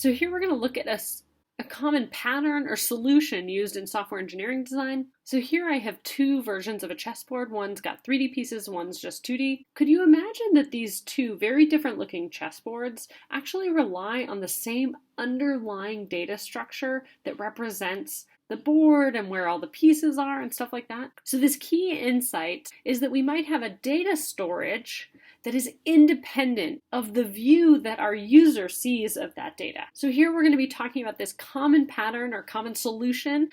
So here we're going to look at a common pattern or solution used in software engineering design. So here I have two versions of a chessboard. One's got 3D pieces, one's just 2D. Could you imagine that these two very different looking chessboards actually rely on the same underlying data structure that represents the board and where all the pieces are and stuff like that? So this key insight is that we might have a data storage that is independent of the view that our user sees of that data. So here we're going to be talking about this common pattern or common solution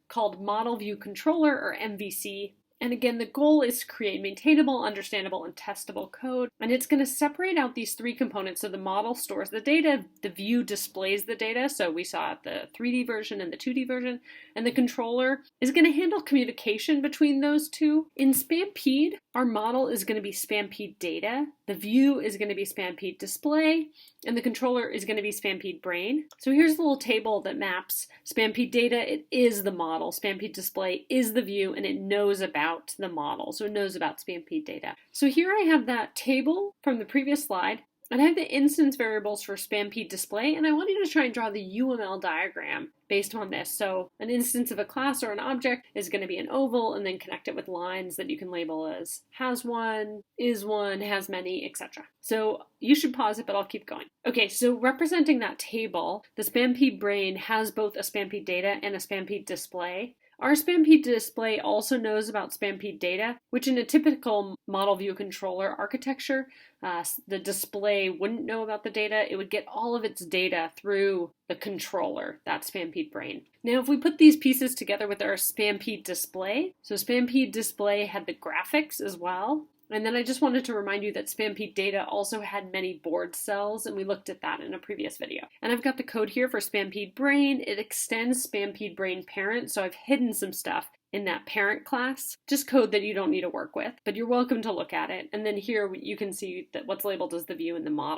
called Model View Controller, or MVC. And again, the goal is to create maintainable, understandable, and testable code. And it's going to separate out these three components. So the model stores the data, the view displays the data. So we saw the 3D version and the 2D version. And the controller is going to handle communication between those two. In Spampede, our model is going to be Spampede data. The view is going to be Spampede display. And the controller is going to be Spampede brain. So here's the little table that maps Spampede data. It is the model. Spampede display is the view, and it knows about the model. So it knows about Spampede data. So here I have that table from the previous slide. And I have the instance variables for Spampede display, and I want you to try and draw the UML diagram based on this. So an instance of a class or an object is going to be an oval, and then connect it with lines that you can label as has one, has many, etc. So you should pause it, but I'll keep going. Okay, so representing that table, the Spampede brain has both a Spampede data and a Spampede display. Our Spampede display also knows about Spampede data, which in a typical model view controller architecture, the display wouldn't know about the data. It would get all of its data through the controller, that Spampede brain. Now, if we put these pieces together with our Spampede display, so Spampede display had the graphics as well. And then I just wanted to remind you that Spampede data also had many board cells, and we looked at that in a previous video. And I've got the code here for Spampede brain. It extends Spampede brain parent, so I've hidden some stuff in that parent class, just code that you don't need to work with, but you're welcome to look at it. And then here you can see that what's labeled as the view in the model.